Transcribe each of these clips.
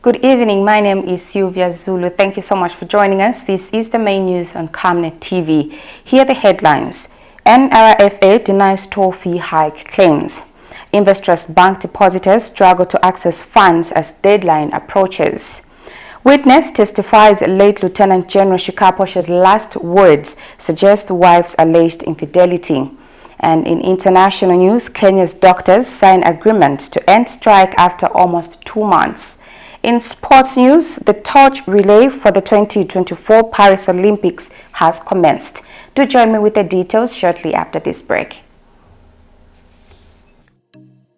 Good evening, my name is Sylvia Zulu. Thank you so much for joining us. This is the main news on Camnet TV. Here are the headlines. NRFA denies toll fee hike claims. INVESTRUST bank depositors struggle to access funds as deadline approaches. Witness testifies late Lieutenant General SHIKAPWASHA'S last words suggest wife's alleged infidelity. And in international news, Kenya's doctors sign agreement to end strike after almost 2 months. In sports news, the torch relay for the 2024 Paris Olympics has commenced. Do join me with the details shortly after this break.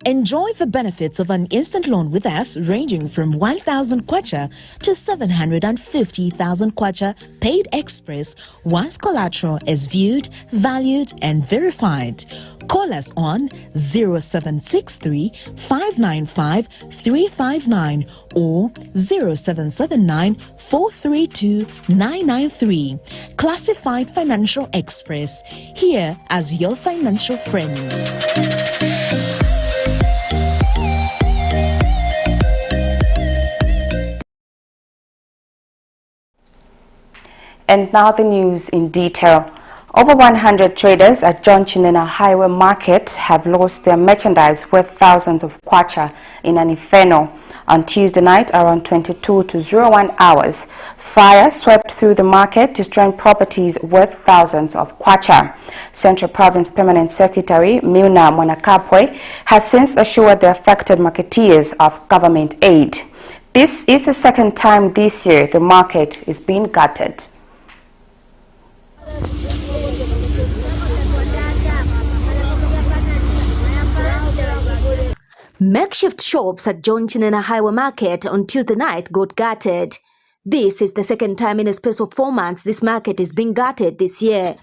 Enjoy the benefits of an instant loan with us ranging from 1,000 kwacha to 750,000 kwacha paid express once collateral is viewed, valued and verified. Call us on 0763 595 359 or 0779 432 993. Classified Financial Express, here as your financial friend. And now the news in detail. Over 100 traders at John Chinena Highway Market have lost their merchandise worth thousands of kwacha in an inferno. On Tuesday night around 22 to 01 hours, fire swept through the market, destroying properties worth thousands of kwacha. Central Province Permanent Secretary Milna Mwanakapwe has since assured the affected marketeers of government aid. This is the second time this year the market is being gutted. Makeshift shops at John Chinena Highway Market on Tuesday night got gutted. This is the second time in a space of 4 months this market is being gutted this year.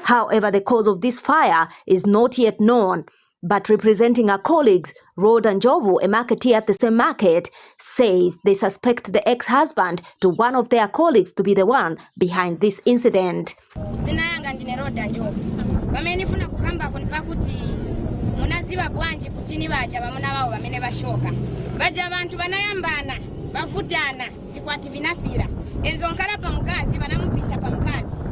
However, the cause of this fire is not yet known, but representing our colleagues, Rod and Jovu, a marketeer at the same market, says they suspect the ex-husband to one of their colleagues to be the one behind this incident. Munaziba bwanji kutini baja bamuna bawo bamene bashoka baja abantu banayambana bavutana vikwati vinasira enzo nkala pa mukazi banamupisha pa mukazi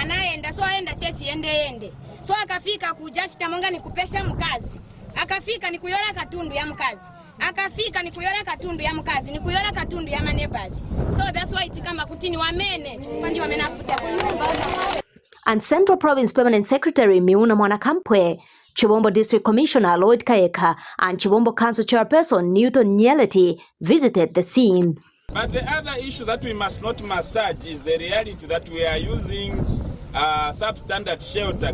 anaenda so aenda chechi yende so akafika kuja chitamonga ni kupesha mukazi akafika ni kuyora katundu ya mukazi akafika ni kuyora katundu ya mukazi ni kuyora katundu ya manebazi so that's why itikamba kutini wamene chifukandi wamena kuta kwa. And Central Province Permanent Secretary Miuna Mwanakampwe, Chibombo District Commissioner Lloyd Kayeka and Chibombo Council Chairperson Newton Nyeleti visited the scene. But the other issue that we must not massage is the reality that we are using substandard shelter,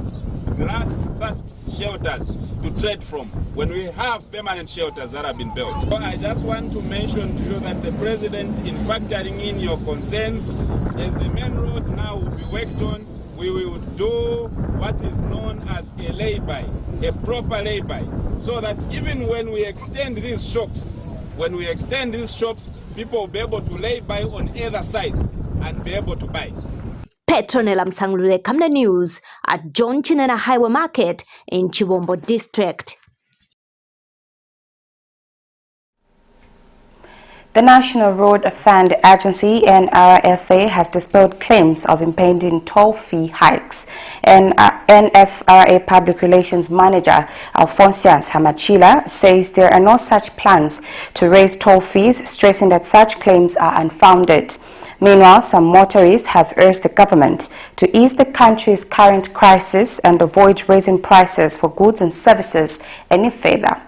grass shelters to trade from when we have permanent shelters that have been built. So I just want to mention to you that the President, in factoring in your concerns, as the main road now will be worked on, we will do what is known as a lay-by, a proper lay-by, so that even when we extend these shops, people will be able to lay by on either sides and be able to buy. Petronella Msangulule, Camnet News at John Chinena Highway Market in Chibombo District. The National Road Fund Agency, NRFA, has dispelled claims of impending toll fee hikes. And NFRA Public Relations Manager Alphonsius Hamachila says there are no such plans to raise toll fees, stressing that such claims are unfounded. Meanwhile, some motorists have urged the government to ease the country's current crisis and avoid raising prices for goods and services any further.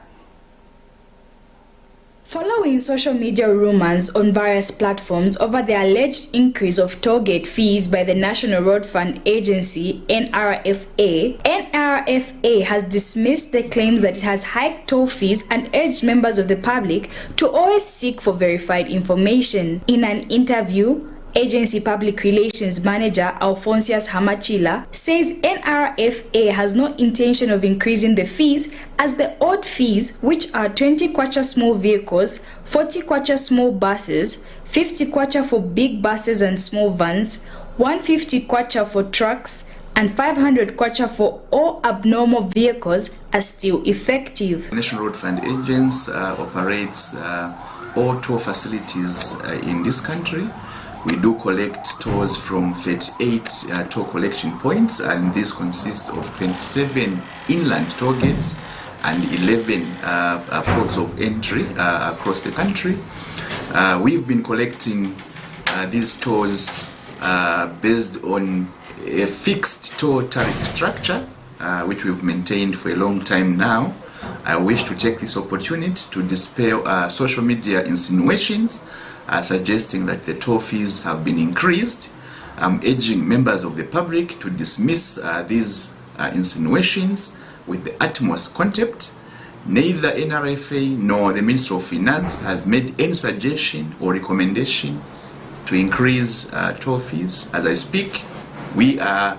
Following social media rumors on various platforms over the alleged increase of toll gate fees by the National Road Fund Agency, NRFA, NRFA has dismissed the claims that it has hiked toll fees and urged members of the public to always seek for verified information. In an interview, Agency Public Relations Manager Alphonsius Hamachila says NRFA has no intention of increasing the fees, as the odd fees, which are 20 kwacha small vehicles, 40 kwacha small buses, 50 kwacha for big buses and small vans, 150 kwacha for trucks, and 500 kwacha for all abnormal vehicles, are still effective. The National Road Fund Agency operates all toll facilities in this country. We do collect tolls from 38 toll collection points, and this consists of 27 inland toll gates and 11 ports of entry across the country. We've been collecting these tolls based on a fixed toll tariff structure, which we've maintained for a long time now. I wish to take this opportunity to dispel social media insinuations suggesting that the toll fees have been increased. I'm urging members of the public to dismiss these insinuations with the utmost contempt. Neither NRFA nor the Ministry of Finance has made any suggestion or recommendation to increase toll fees. As I speak, we are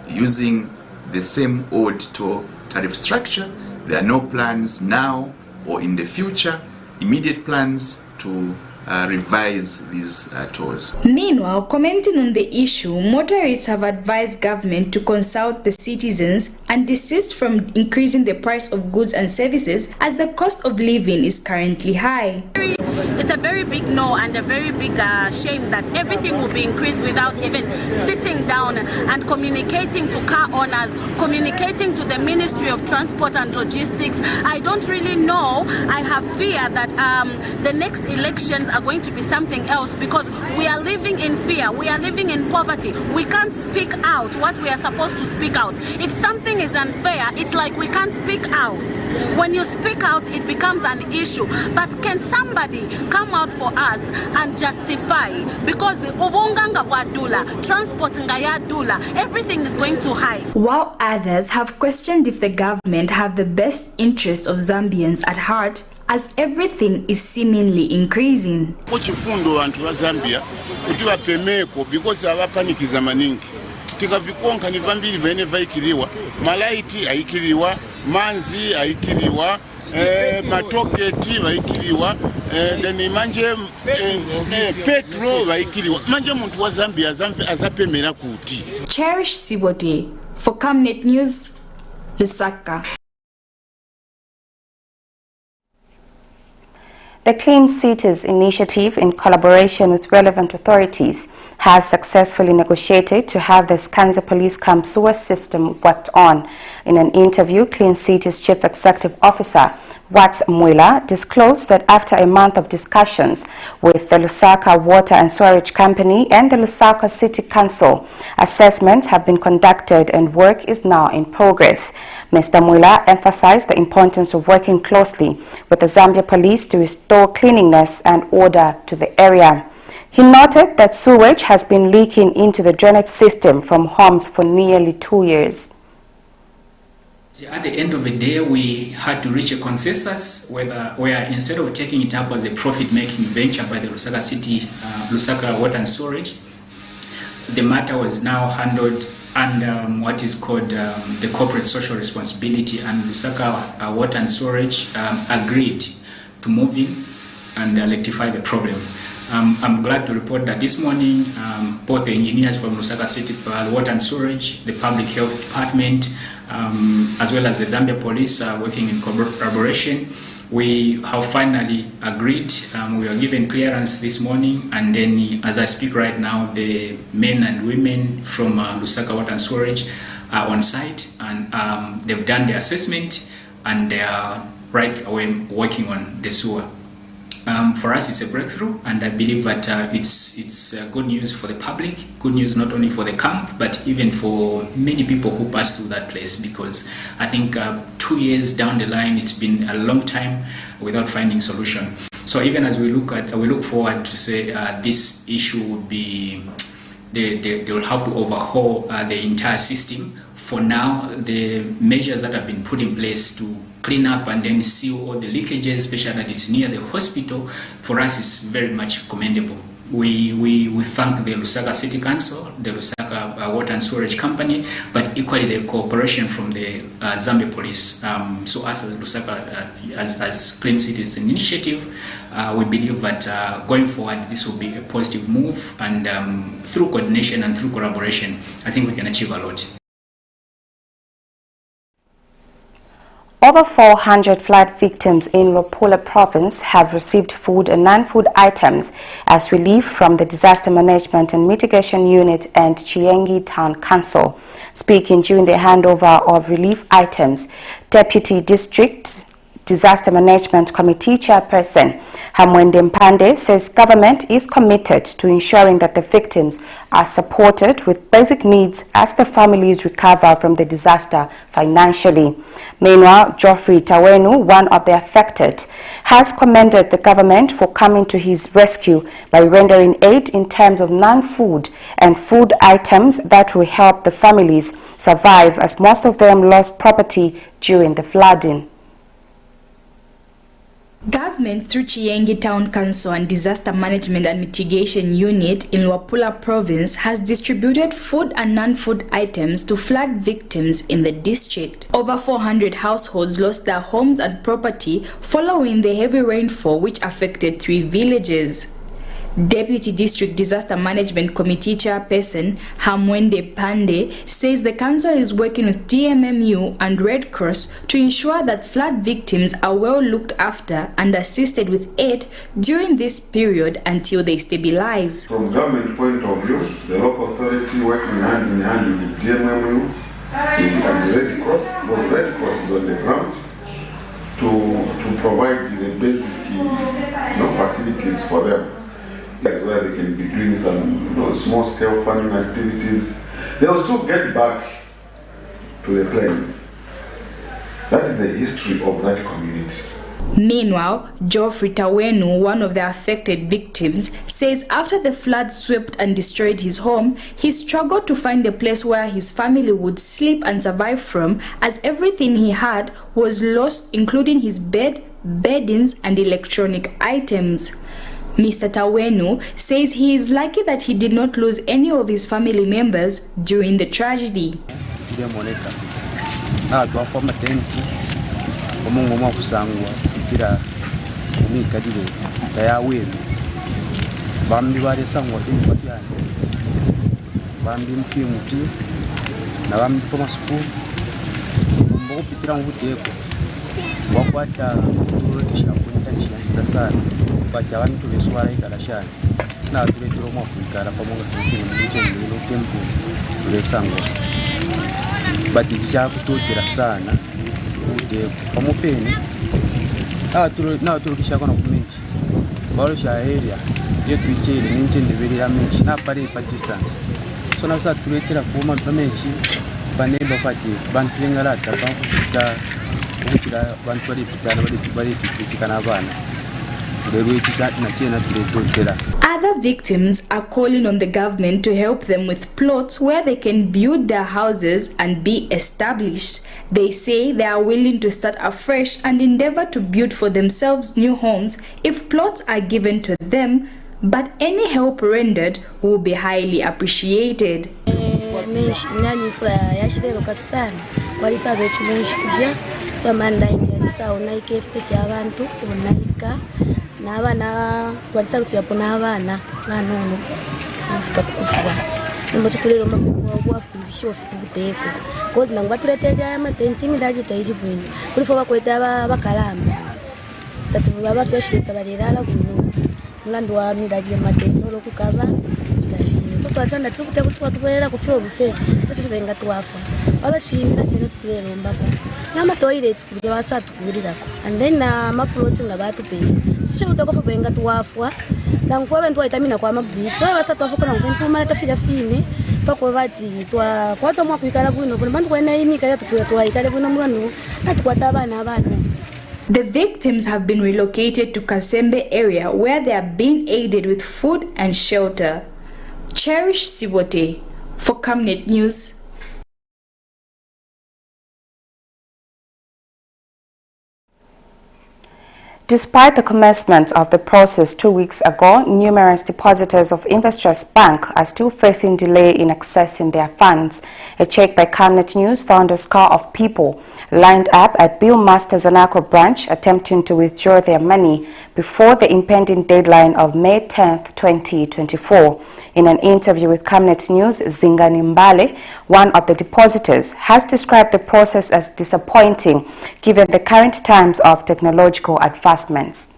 using the same old toll tariff structure. There are no plans now or in the future, immediate plans to revise these tolls. Meanwhile, commenting on the issue, motorists have advised government to consult the citizens and desist from increasing the price of goods and services as the cost of living is currently high. It's a very big no and a very big shame that everything will be increased without even sitting down and communicating to car owners, communicating to the Ministry of Transport and Logistics. I don't really know. I have fear that the next elections are going to be something else, because we are living in fear, we are living in poverty. We can't speak out what we are supposed to speak out. If something is unfair, it's like we can't speak out. When you speak out, it becomes an issue. But can somebody come out for us and justify? Because ubunganga bwadula, transport ngayadula, everything is going too high. While others have questioned if the government have the best interests of Zambians at heart, as everything is seemingly increasing. Muchifundo vantu va Zambia kuti vapemeko because avapanikiza maningi. Tikavikonka ni vambiri vene vaikiriwa, malaiti haikiriwa, manzi haikiriwa, matoketi vaikiriwa, then manje petro vaikiriwa. Manje muntu wa Zambia azapemera kuti. Cherish Sibote for Camnet News, Lusaka. The Clean Cities Initiative, in collaboration with relevant authorities, has successfully negotiated to have the Skanza Police Camp sewer system worked on. In an interview, Clean Cities Chief Executive Officer Watts Mwila disclosed that after a month of discussions with the Lusaka Water and Storage Company and the Lusaka City Council, assessments have been conducted and work is now in progress. Mr. Mwila emphasized the importance of working closely with the Zambia Police to restore cleanliness and order to the area. He noted that sewage has been leaking into the drainage system from homes for nearly 2 years. At the end of the day, we had to reach a consensus where instead of taking it up as a profit-making venture by the Lusaka City, Lusaka Water and Storage, the matter was now handled under what is called the corporate social responsibility, and Lusaka Water and Storage agreed to move in and rectify the problem. I'm glad to report that this morning, both the engineers from Lusaka City Water and Storage, the Public Health Department, as well as the Zambia Police are working in collaboration. We have finally agreed. We were given clearance this morning, and then as I speak right now, the men and women from Lusaka Water and Storage are on site, and they've done the assessment, and they are right away working on the sewer. For us, it's a breakthrough, and I believe that it's good news for the public, good news not only for the camp, but even for many people who pass through that place, because I think 2 years down the line, it's been a long time without finding solution. So even as we look forward to say this issue would be, they will have to overhaul the entire system. For now, the measures that have been put in place to clean up and then seal all the leakages, especially that it's near the hospital, for us is very much commendable. We thank the Lusaka City Council, the Lusaka Water and Storage Company, but equally the cooperation from the Zambia Police. So us as Lusaka, as Clean Cities Initiative, we believe that going forward this will be a positive move, and through coordination and through collaboration, I think we can achieve a lot. Over 400 flood victims in Luapula province have received food and non-food items as relief from the Disaster Management and Mitigation Unit and Chiengi Town Council. Speaking during the handover of relief items, Deputy District Disaster Management Committee Chairperson Hamwende Mpande says government is committed to ensuring that the victims are supported with basic needs as the families recover from the disaster financially. Meanwhile, Geoffrey Tawenu, one of the affected, has commended the government for coming to his rescue by rendering aid in terms of non-food and food items that will help the families survive, as most of them lost property during the flooding. Government through Chiengi Town Council and Disaster Management and Mitigation Unit in Luapula Province has distributed food and non-food items to flood victims in the district. Over 400 households lost their homes and property following the heavy rainfall which affected 3 villages. Deputy District Disaster Management Committee Chairperson Hamwende Mpande says the council is working with DMMU and Red Cross to ensure that flood victims are well looked after and assisted with aid during this period until they stabilize. From government point of view, the local authority working hand in hand with DMMU and the Red Cross, because Red Cross is on the ground to provide the basic facilities for them. That's where they can be doing some small-scale farming activities. They will still get back to the plains. That is the history of that community. Meanwhile, Geoffrey Tawenu, one of the affected victims, says after the flood swept and destroyed his home, he struggled to find a place where his family would sleep and survive from, as everything he had was lost, including his bed, beddings, and electronic items. Mr. Tawenu says he is lucky that he did not lose any of his family members during the tragedy. Other victims are calling on the government to help them with plots where they can build their houses and be established. They say they are willing to start afresh and endeavor to build for themselves new homes if plots are given to them, but any help rendered will be highly appreciated. N'abana twalisa kufyapo n'abana banono afika kufwa nimbo tutulero mabwa fundisho fiteko cause nangwa tuletega ya matensi midaje tayijibweni kulifo bakweta bakalamba tatu baba fyashi bitabalirala kuno mulando wa midaje matensi lokukaba ndashini so twasanda tsukute kutwa tubera kufyo bufe tutu benga twafa abashimira sino tutulero mbako nama toilet kubye basatu kubirirako and then maploti ngabatu pe shuto ko benga twafwa nangwa bentu itamina kwa mabit so basatu afuko nangwentu mara tafira fine toko bati twa kwato mwa kwikala kuno kuno bantu kwena imika ya tukwa ikale kuno mulano atukwata abana abana. The victims have been relocated to Kasembe area where they are being aided with food and shelter. Cherish Sivote for Camnet News. Despite the commencement of the process 2 weeks ago, numerous depositors of INVESTRUST Bank are still facing delay in accessing their funds. A check by Camnet News found a score of people lined up at Bill Master Zanaco branch attempting to withdraw their money before the impending deadline of May 10, 2024. In an interview with Camnet News, Zinganimbale, one of the depositors, has described the process as disappointing given the current times of technological advancements.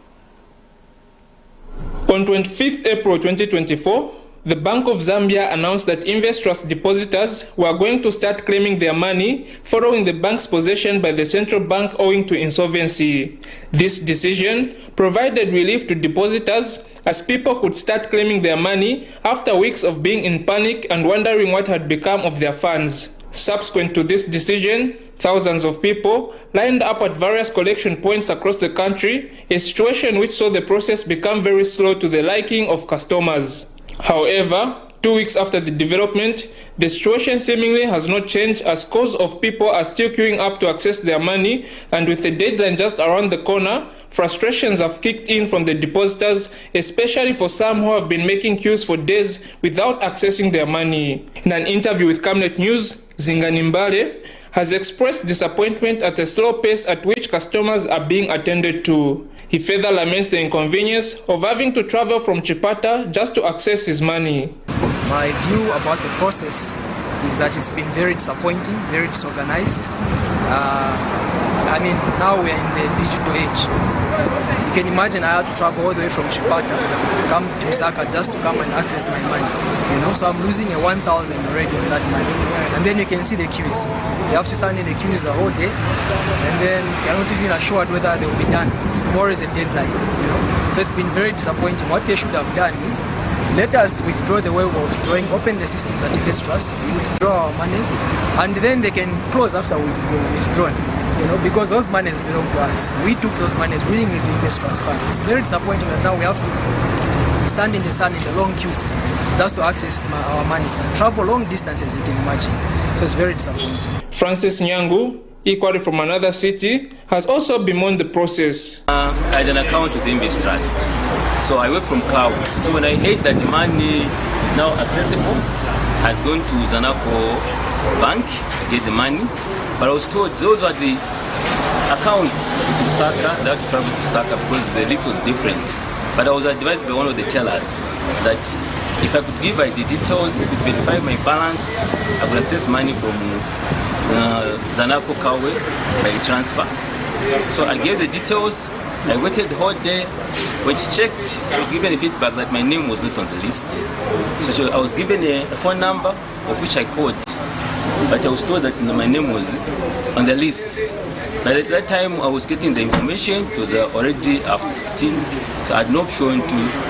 On 25th April 2024, the Bank of Zambia announced that INVESTRUST depositors were going to start claiming their money following the bank's possession by the central bank owing to insolvency. This decision provided relief to depositors as people could start claiming their money after weeks of being in panic and wondering what had become of their funds. Subsequent to this decision, thousands of people lined up at various collection points across the country, a situation which saw the process become very slow to the liking of customers. However, 2 weeks after the development, the situation seemingly has not changed as scores of people are still queuing up to access their money, and with the deadline just around the corner, frustrations have kicked in from the depositors, especially for some who have been making queues for days without accessing their money. In an interview with Camnet News, Zinganimbale has expressed disappointment at the slow pace at which customers are being attended to. He further laments the inconvenience of having to travel from Chipata just to access his money. My view about the process is that it's been very disappointing, very disorganized. Now we're in the digital age. You can imagine I had to travel all the way from Chipata to come to Zaka just to come and access my money. So I'm losing a 1,000 already on that money. And then you can see the queues. You have to stand in the queues the whole day, and then you're not even assured whether they will be done. Tomorrow is a deadline, So it's been very disappointing. What they should have done is let us withdraw the way we're withdrawing, open the systems at INVESTRUST, we withdraw our monies, and then they can close after we've withdrawn. Because those monies belong to us. We took those monies willingly to INVESTRUST Bank. It's very disappointing that now we have to stand in the sun in the long queues just to access our monies and travel long distances, you can imagine. So it's very disappointing. Francis Nyangu, equally from another city, has also bemoaned the process. I had an account with INVESTRUST, so I work from Kawu. So when I heard that the money is now accessible, I had gone to Zanako Bank to get the money, but I was told those were the accounts to Saka, that to travel to Saka because the list was different. But I was advised by one of the tellers that if I could give the details, could verify my balance, I could access money from Zanako Kawe by transfer. So I gave the details, I waited the whole day. When she checked, she was given a feedback that my name was not on the list. So I was given a phone number of which I called, but I was told that my name was on the list. But at that time I was getting the information, it was already after 16, so I had no option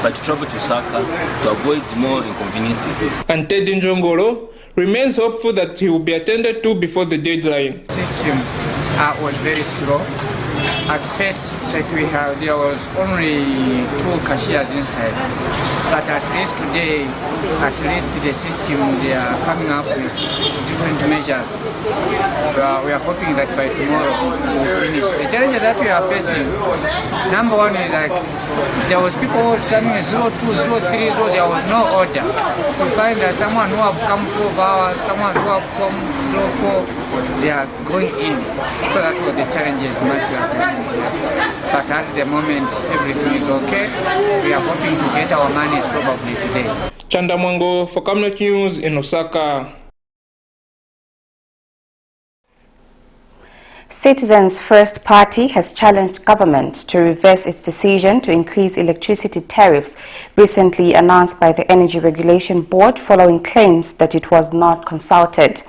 but to travel to Saka to avoid more inconveniences. And Teddy Njongolo remains hopeful that he will be attended to before the deadline. The system was very slow. At first, there was only 2 cashiers inside. But at least today, the system, they are coming up with different measures. We are hoping that by tomorrow we'll finish. The challenge that we are facing, number one is like there was people who was coming at 02, 03, so there was no order. To find that someone who have come 12 hours, someone who have come 04, they are going in. So that was the challenges that we are facing. But at the moment, everything is okay. We are hoping to get our monies probably today. Chanda Mwango for Camnet News in Osaka. Citizens First Party has challenged government to reverse its decision to increase electricity tariffs recently announced by the Energy Regulation Board following claims that it was not consulted.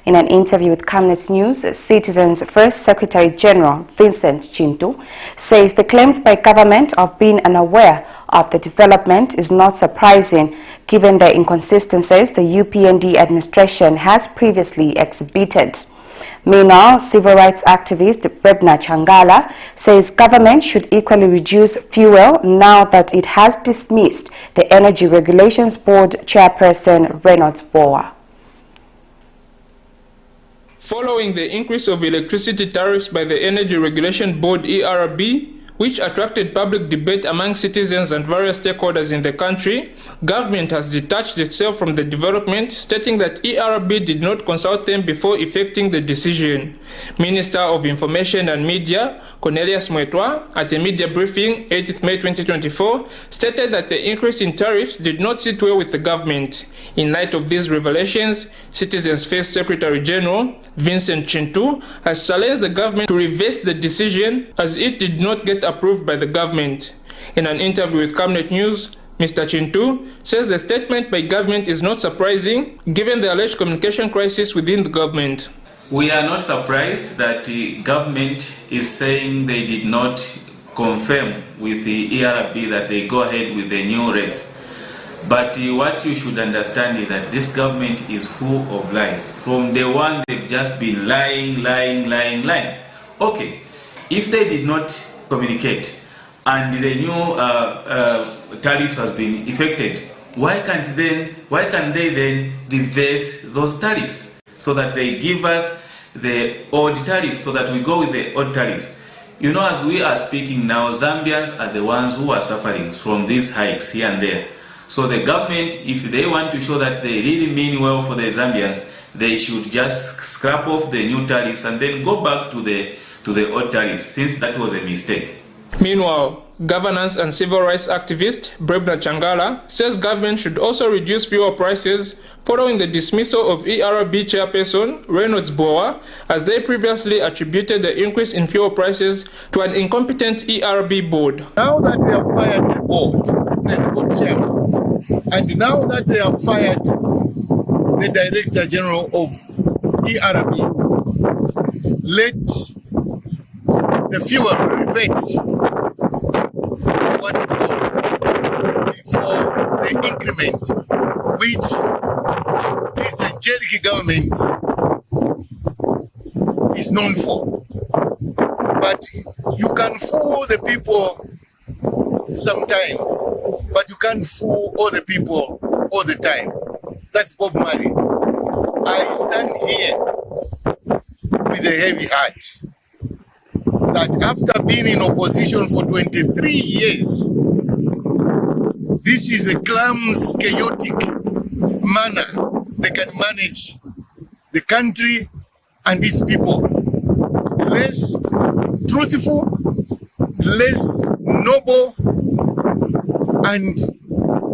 In an interview with Camnet News, Citizens First Secretary General Vincent Chintu says the claims by government of being unaware of the development is not surprising given the inconsistencies the UPND administration has previously exhibited. Meanwhile, civil rights activist Rebna Changala says government should equally reduce fuel now that it has dismissed the Energy Regulations Board chairperson Reynolds Boa. Following the increase of electricity tariffs by the Energy Regulation Board ERB, which attracted public debate among citizens and various stakeholders in the country, government has detached itself from the development, stating that ERB did not consult them before effecting the decision. Minister of Information and Media, Cornelius Mwetwa, at a media briefing 8th May 2024, stated that the increase in tariffs did not sit well with the government. In light of these revelations, Citizens First Secretary General Vincent Chintu has challenged the government to reverse the decision as it did not get approved by the government. In an interview with Camnet News, Mr. Chintu says the statement by government is not surprising given the alleged communication crisis within the government. We are not surprised that the government is saying they did not confirm with the ERB that they go ahead with the new rates. But what you should understand is that this government is full of lies. From day one, they've just been lying. Okay, if they did not communicate and the new tariffs has been effected, why can't they then reverse those tariffs so that they give us the odd tariffs, so that we go with the odd tariffs? You know, as we are speaking now, Zambians are the ones who are suffering from these hikes here and there. So the government, if they want to show that they really mean well for the Zambians, they should just scrap off the new tariffs and then go back to the old tariffs, since that was a mistake. Meanwhile, governance and civil rights activist Brebna Changala says government should also reduce fuel prices following the dismissal of ERB chairperson Reynolds Boa, as they previously attributed the increase in fuel prices to an incompetent ERB board. Now that they have fired the board chairman, and now that they have fired the Director General of ERB, let the fuel revert what it was before the increment, which this angelic government is known for. But you can fool the people sometimes, but you can't fool all the people all the time. That's Bob Marley. I stand here with a heavy heart that after being in opposition for 23 years, this is the clumsy, chaotic manner they can manage the country and its people. Less truthful, less noble, and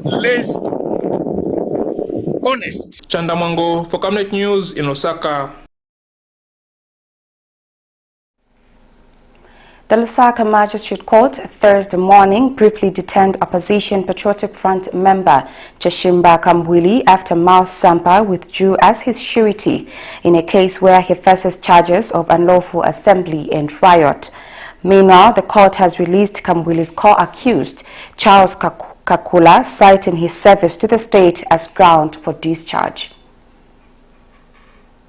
less honest. Chandamango for Camnet News in Osaka. The Lusaka Magistrate Court Thursday morning briefly detained opposition Patriotic Front member Chishimba Kambwili after Mouse Sampa withdrew as his surety in a case where he faces charges of unlawful assembly and riot. Meanwhile, the court has released Kambwili's co-accused, Charles Kakula, citing his service to the state as ground for discharge.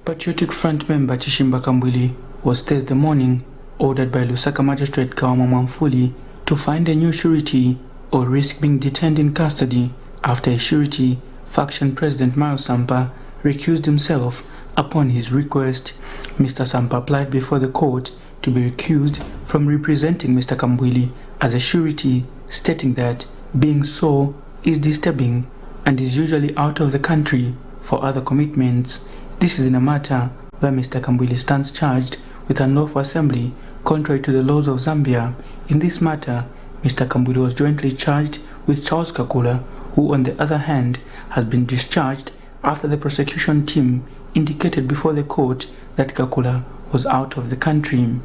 Patriotic Front member Chishimba Kambwili was Thursday morning ordered by Lusaka Magistrate Kawama Mwamfuli to find a new surety or risk being detained in custody after a surety, faction President Mao Sampa, recused himself upon his request. Mr. Sampa applied before the court to be recused from representing Mr. Kambwili as a surety, stating that being so is disturbing and is usually out of the country for other commitments. This is in a matter where Mr. Kambwili stands charged with unlawful assembly contrary to the laws of Zambia. In this matter, Mr. Kambwili was jointly charged with Charles Kakula, who on the other hand has been discharged after the prosecution team indicated before the court that Kakula was out of the country.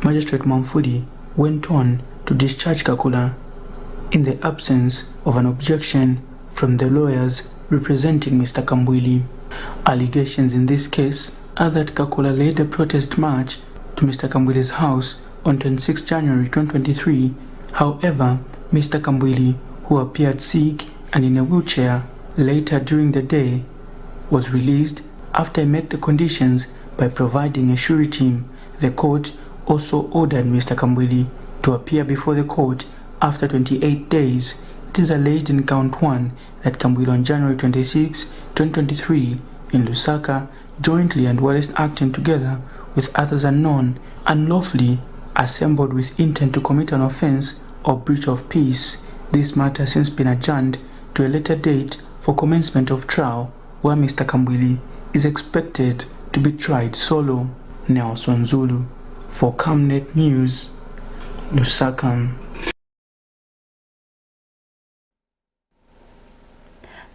Magistrate Mwamfuli went on to discharge Kakula in the absence of an objection from the lawyers representing Mr. Kambwili. Allegations in this case are that Kakula led a protest march to Mr. Kambwili's house on 26 January 2023. However, Mr. Kambwili, who appeared sick and in a wheelchair later during the day, was released after he met the conditions by providing a surety. The court also ordered Mr. Kambwili to appear before the court after 28 days. It is alleged in count 1 that Kambwili on January 26, 2023 in Lusaka, jointly and whilst acting together with others unknown, unlawfully assembled with intent to commit an offence or breach of peace. This matter has since been adjourned to a later date for commencement of trial, where Mr. Kambwili is expected to be tried solo. Nelson Zulu for Camnet News, Lusaka.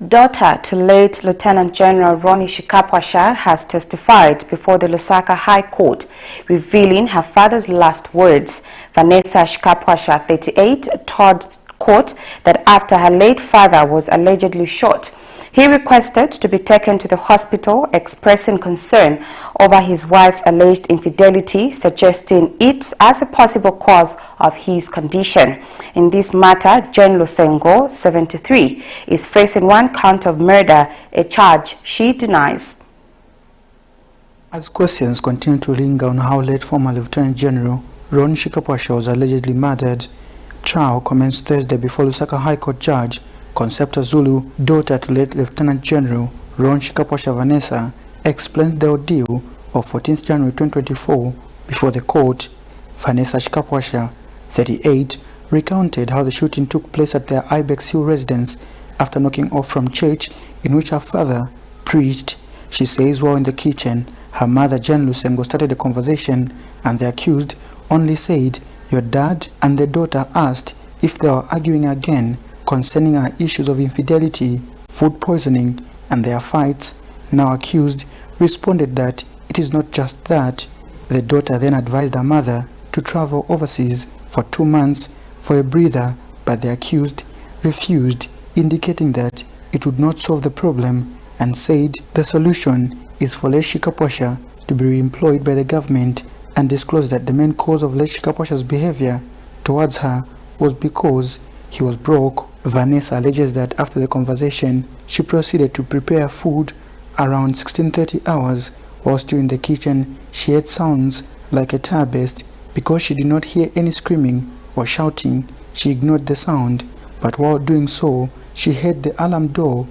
Daughter to late Lieutenant General Ronnie SHIKAPWASHA has testified before the Lusaka High Court, revealing her father's last words. Vanessa SHIKAPWASHA, 38, told court that after her late father was allegedly shot, he requested to be taken to the hospital, expressing concern over his wife's alleged infidelity, suggesting it as a possible cause of his condition. In this matter, Jen Lusengo, 73, is facing 1 count of murder, a charge she denies. As questions continue to linger on how late former Lieutenant General Ron SHIKAPWASHA was allegedly murdered, trial commenced Thursday before Lusaka High Court Judge Concepta Zulu, daughter to late Lieutenant General Ron SHIKAPWASHA Vanessa, explained the ordeal of 14th January 2024 before the court. Vanessa SHIKAPWASHA, 38, recounted how the shooting took place at their Ibex Hill residence after knocking off from church in which her father preached. She says while in the kitchen, her mother Jen Lusengo started a conversation and the accused only said, "Your dad," and the daughter asked if they were arguing again concerning her issues of infidelity, food poisoning, and their fights. Now accused responded that it is not just that. The daughter then advised her mother to travel overseas for 2 months for a breather, but the accused refused, indicating that it would not solve the problem, and said the solution is for late SHIKAPWASHA to be re-employed by the government, and disclosed that the main cause of late SHIKAPWASHA's behavior towards her was because he was broke. Vanessa alleges that after the conversation, she proceeded to prepare food around 16:30 hours. While still in the kitchen, she heard sounds like a tire burst. Because she did not hear any screaming or shouting, she ignored the sound, but while doing so, she heard the alarm door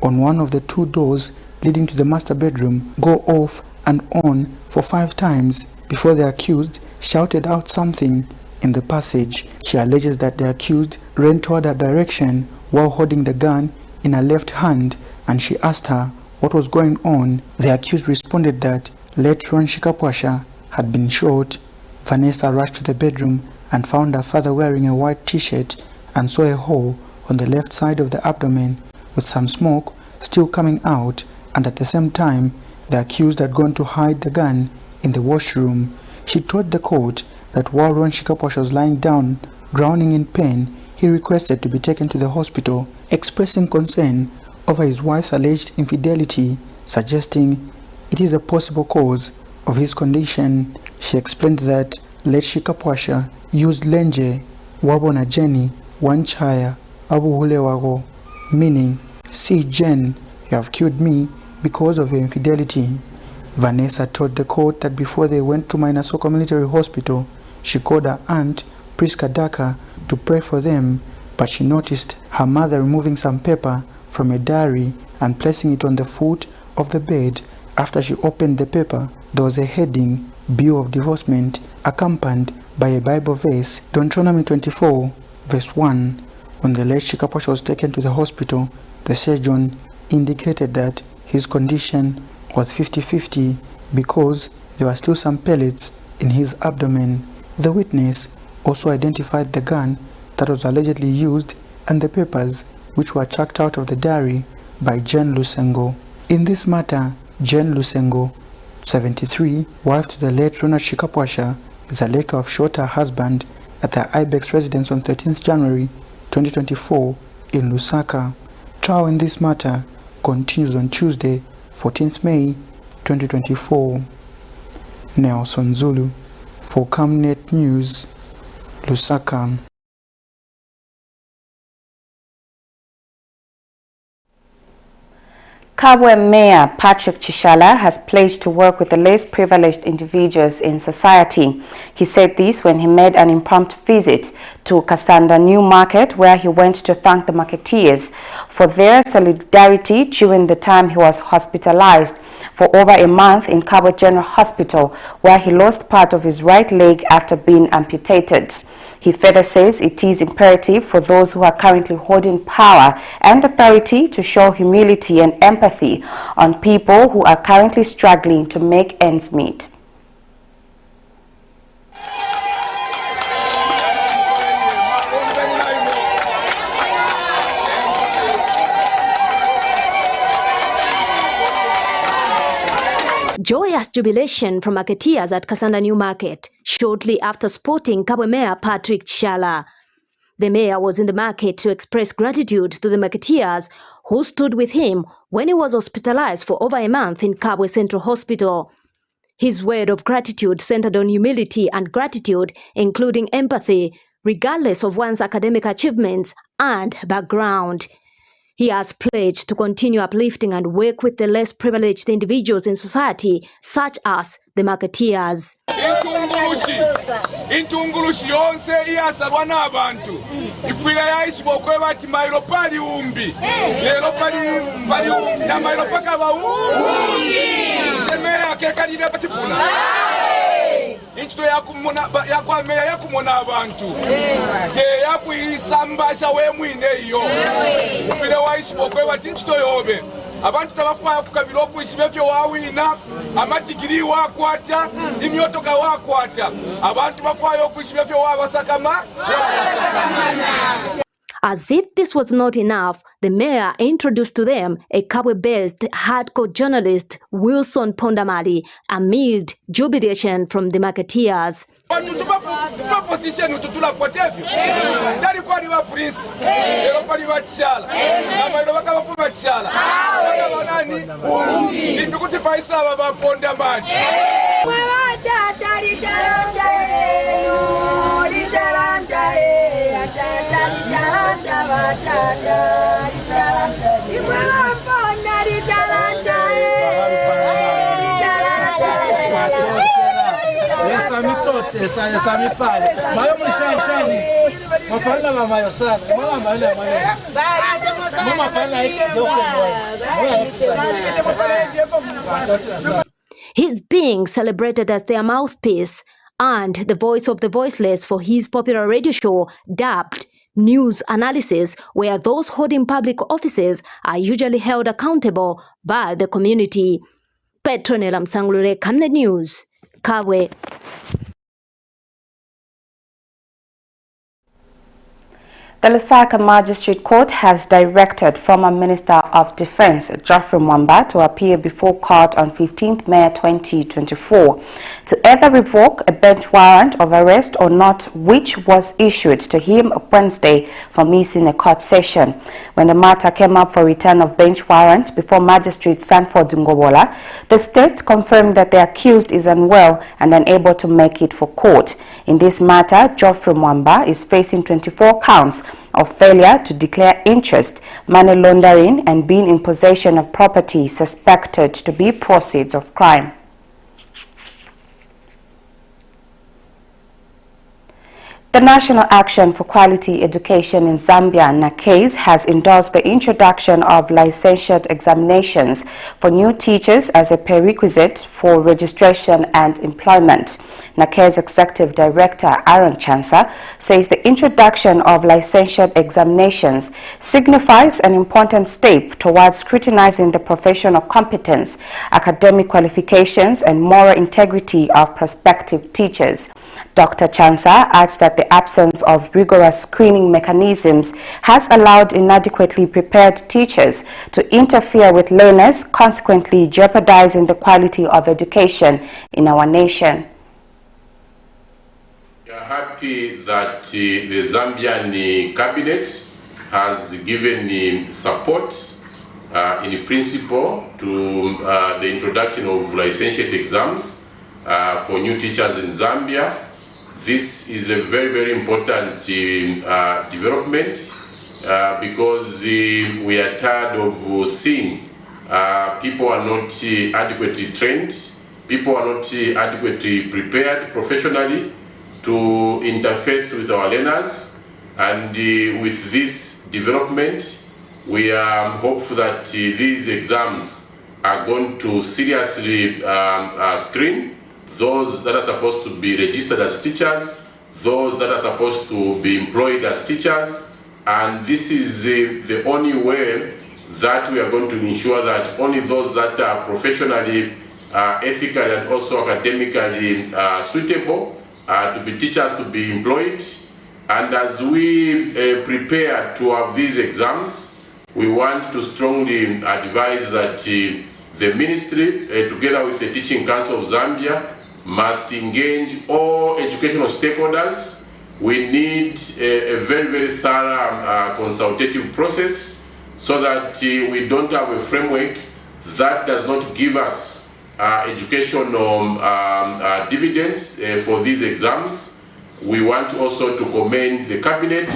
on one of the 2 doors leading to the master bedroom go off and on for 5 times before the accused shouted out something in the passage. She alleges that the accused ran toward her direction while holding the gun in her left hand, and she asked her what was going on. The accused responded that late Ron SHIKAPWASHA had been shot. Vanessa rushed to the bedroom and found her father wearing a white t-shirt and saw a hole on the left side of the abdomen with some smoke still coming out, and at the same time the accused had gone to hide the gun in the washroom. She told the court that while Ron SHIKAPWASHA was lying down drowning in pain, he requested to be taken to the hospital, expressing concern over his wife's alleged infidelity, suggesting it is a possible cause of his condition. She explained that late SHIKAPWASHA used lenje wabona Jenny wanchaya abuhule wago, meaning, "See Jen, you have killed me because of your infidelity." Vanessa told the court that before they went to Minnesota Military Hospital, she called her aunt, Priska Daka, to pray for them, but she noticed her mother removing some paper from a diary and placing it on the foot of the bed. After she opened the paper, there was a heading, Bill of Divorcement, accompanied by a Bible verse, Deuteronomy 24, verse 1. When the late SHIKAPWASHA was taken to the hospital, the surgeon indicated that his condition was 50-50 because there were still some pellets in his abdomen. The witness also identified the gun that was allegedly used and the papers which were chucked out of the diary by Jen Lusengo. In this matter, Jen Lusengo, 73, wife to the late Ronald SHIKAPWASHA, is alleged to have shot her husband at the Ibex residence on 13th January 2024 in Lusaka. Trial in this matter continues on Tuesday, 14th May 2024. Nelson Zulu for Camnet News, Lusaka. Kabwe Mayor Patrick Chishala has pledged to work with the less privileged individuals in society. He said this when he made an impromptu visit to Kasanda New Market, where he went to thank the marketeers for their solidarity during the time he was hospitalized for over a month in Kabwe General Hospital, where he lost part of his right leg after being amputated. He further says it is imperative for those who are currently holding power and authority to show humility and empathy on people who are currently struggling to make ends meet. Joyous jubilation from marketeers at Kasanda New Market shortly after spotting Kabwe Mayor Patrick Shala. The mayor was in the market to express gratitude to the marketeers who stood with him when he was hospitalized for over a month in Kabwe Central Hospital. His word of gratitude centered on humility and gratitude, including empathy, regardless of one's academic achievements and background. He has pledged to continue uplifting and work with the less privileged individuals in society, such as the marketeers. Intungulushi yonse iyasalwa n'abantu ifwira yaishibwa okweba ati mailo pali umbi lero pali umbi na mailo paka ba umbi semera kekalira pachifuna inchito yakwameya yakumona abantu te yakuyisambasha wemwine iyo ifwira waishibwa okweba ati inchito yobe abantu tabafaya kukabira okwishiba efyo wawina amadigiri wakwata imyotoka wakwata abantu bafaya okwishiba efyo wabasakama. As if this was not enough, the mayor introduced to them a Kabwe-based hardcore journalist, Wilson Pondamali, amid jubilation from the marketeers. Position tutula potevyo tali kwa liwa prince lero kwa liwa chishala na mailo waka wapuba chishala waka wanani ndikuti paisa baba Pondamali He's being celebrated as their mouthpiece and the voice of the voiceless for his popular radio show dubbed News Analysis, where those holding public offices are usually held accountable by the community. Petronella Msangulure, Camnet News, Kabwe. The Lusaka Magistrate Court has directed former Minister of Defense Geoffrey Mwamba to appear before court on 15th May 2024 to either revoke a bench warrant of arrest or not, which was issued to him Wednesday for missing a court session. When the matter came up for return of bench warrant before Magistrate Sanford Ngobola, the state confirmed that the accused is unwell and unable to make it for court. In this matter, Geoffrey Mwamba is facing 24 counts of failure to declare interest, money laundering, and being in possession of property suspected to be proceeds of crime. The National Action for Quality Education in Zambia, NACASE, has endorsed the introduction of licentiate examinations for new teachers as a prerequisite for registration and employment. NACASE Executive Director Aaron Chansa says the introduction of licentiate examinations signifies an important step towards scrutinizing the professional competence, academic qualifications, and moral integrity of prospective teachers. Dr. Chansa adds that the absence of rigorous screening mechanisms has allowed inadequately prepared teachers to interfere with learners, consequently jeopardizing the quality of education in our nation. We are happy that the Zambian cabinet has given support in principle to the introduction of licentiate exams for new teachers in Zambia. This is a very, very important development because we are tired of seeing people are not adequately trained, people are not adequately prepared professionally to interface with our learners, and with this development we are hopeful that these exams are going to seriously screen those that are supposed to be registered as teachers, those that are supposed to be employed as teachers, and this is the only way that we are going to ensure that only those that are professionally, ethically, and also academically suitable to be teachers to be employed. And as we prepare to have these exams, we want to strongly advise that the ministry, together with the Teaching Council of Zambia, must engage all educational stakeholders. We need a very, very thorough consultative process so that we don't have a framework that does not give us educational dividends for these exams. We want also to commend the Cabinet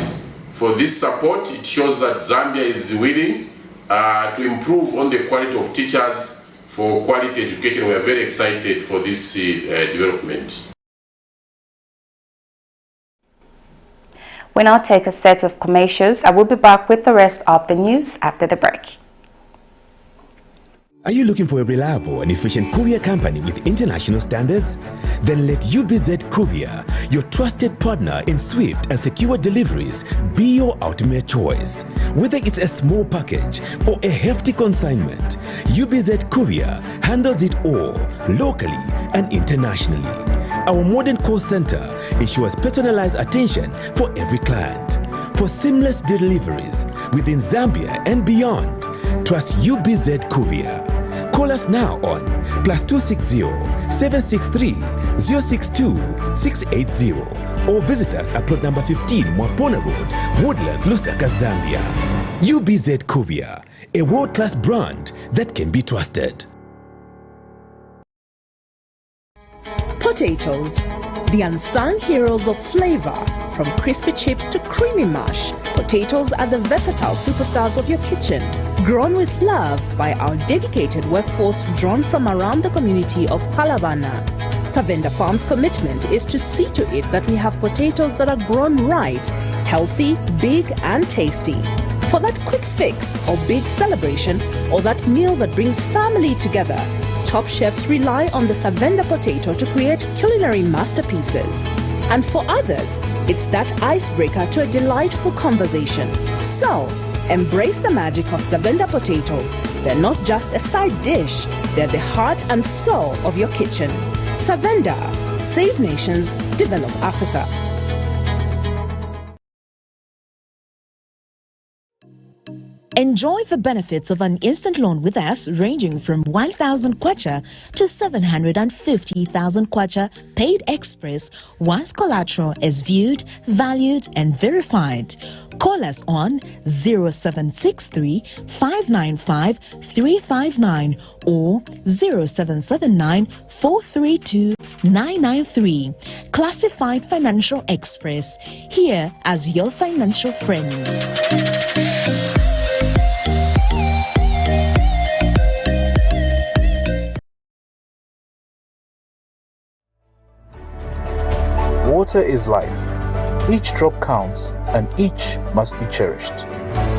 for this support. It shows that Zambia is willing to improve on the quality of teachers for quality education. We are very excited for this development. We now take a set of commercials. I will be back with the rest of the news after the break. Are you looking for a reliable and efficient courier company with international standards? Then let UBZ Courier, your trusted partner in swift and secure deliveries, be your ultimate choice. Whether it's a small package or a hefty consignment, UBZ Courier handles it all, locally and internationally. Our modern call center ensures personalized attention for every client. For seamless deliveries within Zambia and beyond, trust UBZ Courier. Call us now on +260 763 062 680 or visit us at plot number 15 Mwapona Road, Woodlands, Lusaka, Zambia. UBZ Courier, a world-class brand that can be trusted. Potatoes, the unsung heroes of flavor. From crispy chips to creamy mash, potatoes are the versatile superstars of your kitchen. Grown with love by our dedicated workforce drawn from around the community of Palavana. Savenda Farm's commitment is to see to it that we have potatoes that are grown right, healthy, big and tasty. For that quick fix or big celebration or that meal that brings family together, top chefs rely on the Savenda potato to create culinary masterpieces. And for others, it's that icebreaker to a delightful conversation. So, embrace the magic of Savenda potatoes. They're not just a side dish, they're the heart and soul of your kitchen. Savenda, save nations, develop Africa. Enjoy the benefits of an instant loan with us ranging from 1,000 kwacha to 750,000 kwacha paid express once collateral is viewed, valued and verified. Call us on 0763 595 359 or 0779 432 993. Classified Financial Express, here as your financial friend. Water is life. Each drop counts and each must be cherished.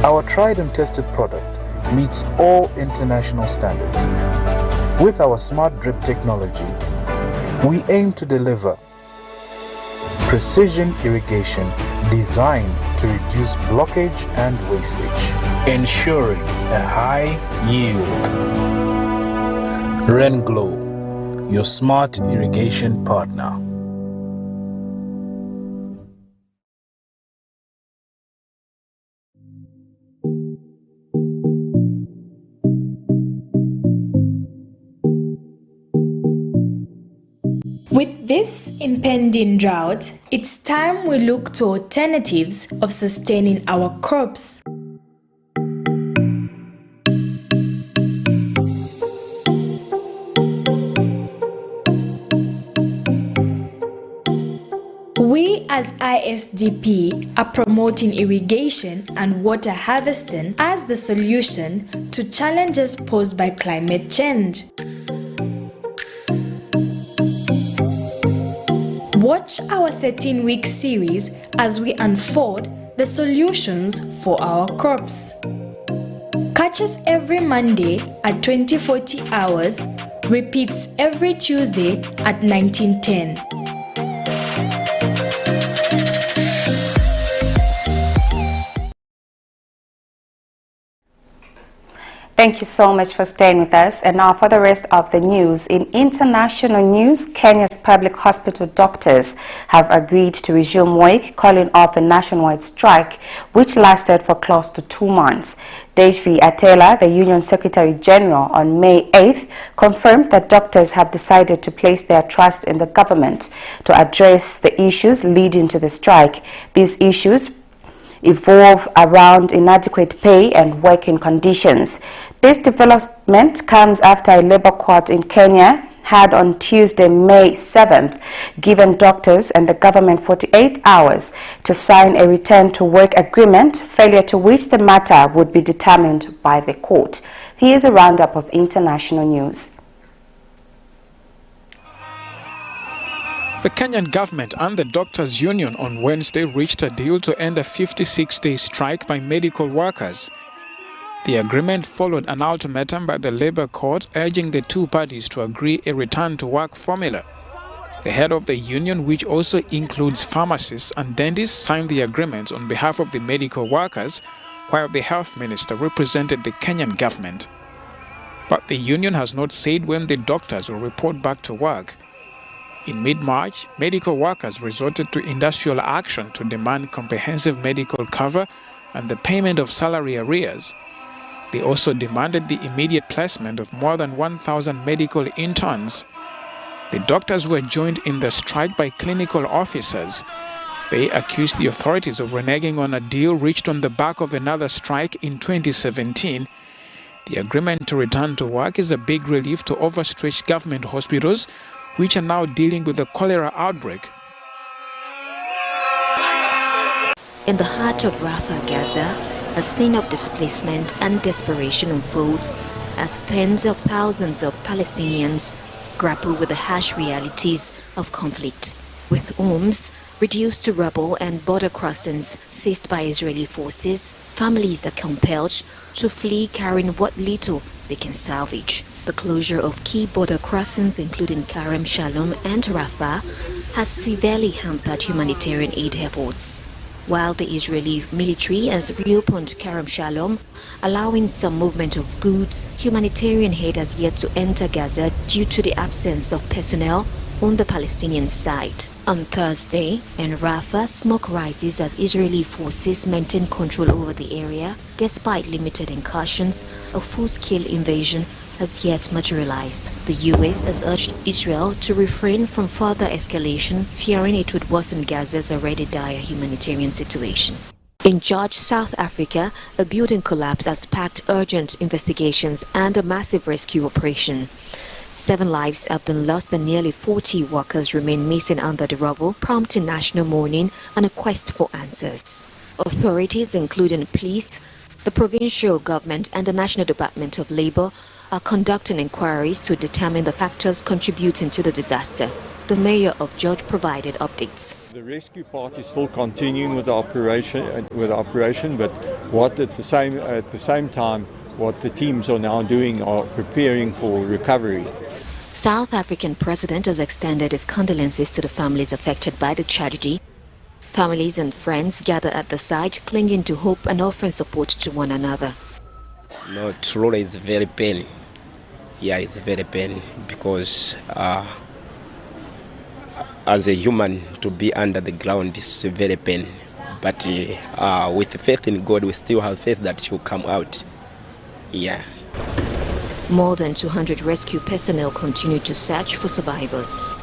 Our tried and tested product meets all international standards. With our smart drip technology, we aim to deliver precision irrigation designed to reduce blockage and wastage, ensuring a high yield. RenGlow, your smart irrigation partner. With this impending drought, it's time we look to alternatives of sustaining our crops. We as ISDP are promoting irrigation and water harvesting as the solution to challenges posed by climate change. Watch our 13-week series as we unfold the solutions for our crops. Catch us every Monday at 2040 hours, repeats every Tuesday at 1910. Thank you so much for staying with us. And now for the rest of the news. In international news, Kenya's public hospital doctors have agreed to resume work, calling off a nationwide strike, which lasted for close to 2 months. Dejvi Atela, the Union Secretary General, on May 8th, confirmed that doctors have decided to place their trust in the government to address the issues leading to the strike. These issues evolve around inadequate pay and working conditions. This development comes after a labor court in Kenya had on Tuesday, May 7th, given doctors and the government 48 hours to sign a return to work agreement, failure to which the matter would be determined by the court. Here's a roundup of international news. The Kenyan government and the doctors' union on Wednesday reached a deal to end a 56-day strike by medical workers. The agreement followed an ultimatum by the Labour Court urging the two parties to agree a return-to-work formula. The head of the union, which also includes pharmacists and dentists, signed the agreement on behalf of the medical workers, while the health minister represented the Kenyan government. But the union has not said when the doctors will report back to work. In mid-March, medical workers resorted to industrial action to demand comprehensive medical cover and the payment of salary arrears. They also demanded the immediate placement of more than 1,000 medical interns. The doctors were joined in the strike by clinical officers. They accused the authorities of reneging on a deal reached on the back of another strike in 2017. The agreement to return to work is a big relief to overstretched government hospitals, which are now dealing with a cholera outbreak. In the heart of Rafah, Gaza, a scene of displacement and desperation unfolds as tens of thousands of Palestinians grapple with the harsh realities of conflict. With homes reduced to rubble and border crossings seized by Israeli forces, families are compelled to flee carrying what little they can salvage. The closure of key border crossings, including Kerem Shalom and Rafah, has severely hampered humanitarian aid efforts. While the Israeli military has reopened Kerem Shalom, allowing some movement of goods, humanitarian aid has yet to enter Gaza due to the absence of personnel on the Palestinian side. On Thursday, in Rafah, smoke rises as Israeli forces maintain control over the area. Despite limited incursions, a full-scale invasion has yet materialized. The U.S. has urged Israel to refrain from further escalation, fearing it would worsen Gaza's already dire humanitarian situation. In George, South Africa, a building collapse has sparked urgent investigations and a massive rescue operation. 7 lives have been lost and nearly 40 workers remain missing under the rubble, prompting national mourning and a quest for answers. Authorities, including police, the provincial government and the National Department of Labour, are conducting inquiries to determine the factors contributing to the disaster. The mayor of George provided updates. The rescue part is still continuing with the operation, but at the same time, what the teams are now doing are preparing for recovery. South African president has extended his condolences to the families affected by the tragedy. Families and friends gather at the site, clinging to hope and offering support to one another. No, truly it's very pain. Yeah, it's very pain because as a human to be under the ground is very pain. But with faith in God, we still have faith that she will come out. Yeah. More than 200 rescue personnel continue to search for survivors.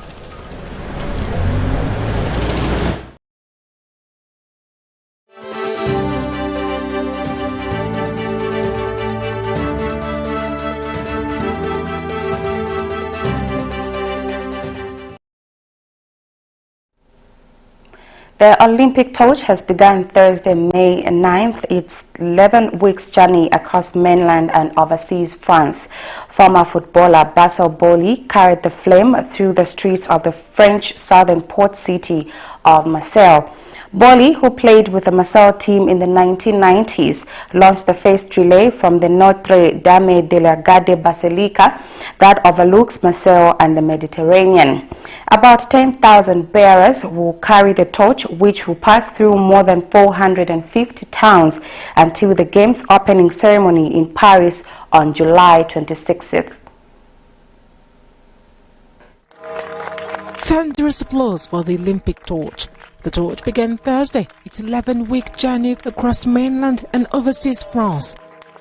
The Olympic torch has begun Thursday, May 9th, its 11 weeks journey across mainland and overseas France. Former footballer Bassel Boli carried the flame through the streets of the French southern port city of Marseille. Boli, who played with the Marseille team in the 1990s, launched the first relay from the Notre Dame de la Garde Basilica that overlooks Marseille and the Mediterranean. About 10,000 bearers will carry the torch, which will pass through more than 450 towns until the game's opening ceremony in Paris on July 26th. Thunderous applause for the Olympic torch. The torch began Thursday its 11-week journey across mainland and overseas France.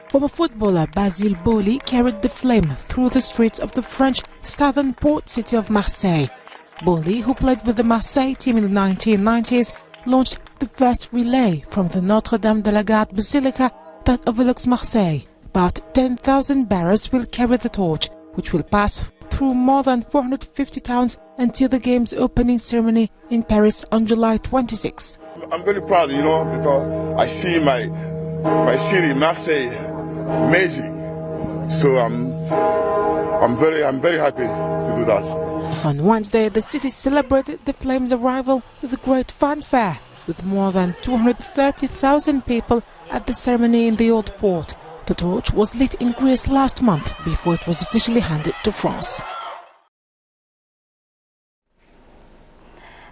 Former footballer Basile Boli carried the flame through the streets of the French southern port city of Marseille. Boli, who played with the Marseille team in the 1990s, launched the first relay from the Notre Dame de la Garde Basilica that overlooks Marseille. About 10,000 bearers will carry the torch, which will pass through more than 450 towns until the game's opening ceremony in Paris on July 26. I'm very proud, because I see my city, Marseille, amazing. So I'm very happy to do that. On Wednesday, the city celebrated the flame's arrival with a great fanfare, with more than 230,000 people at the ceremony in the Old Port. The torch was lit in Greece last month before it was officially handed to France.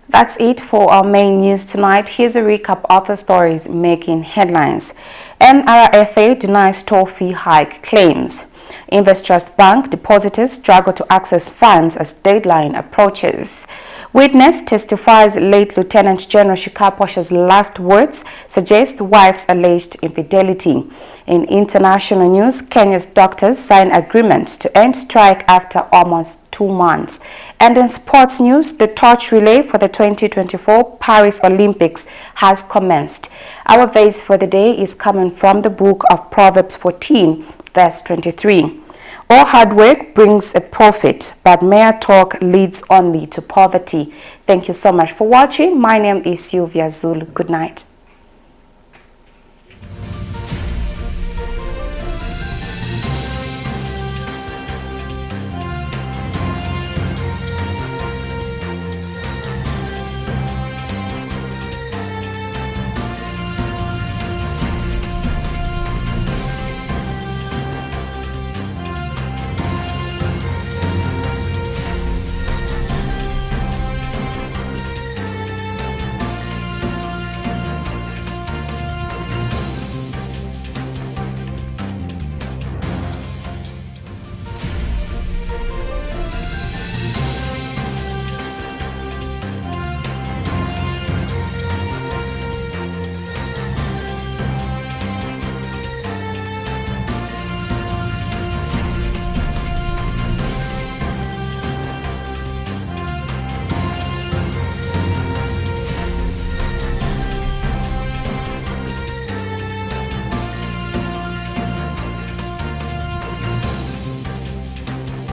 That's it for our main news tonight. Here's a recap of the stories making headlines. NRFA denies toll fee hike claims. INVESTRUST Bank depositors struggle to access funds as deadline approaches. Witness testifies late Lieutenant General SHIKAPWASHA'S last words suggest wife's alleged infidelity. In international news, Kenya's doctors sign agreements to end strike after almost 2 months. And in sports news, the torch relay for the 2024 Paris Olympics has commenced. Our verse for the day is coming from the book of Proverbs 14, verse 23. All hard work brings a profit, but mere talk leads only to poverty. Thank you so much for watching. My name is Sylvia Zulu. Good night.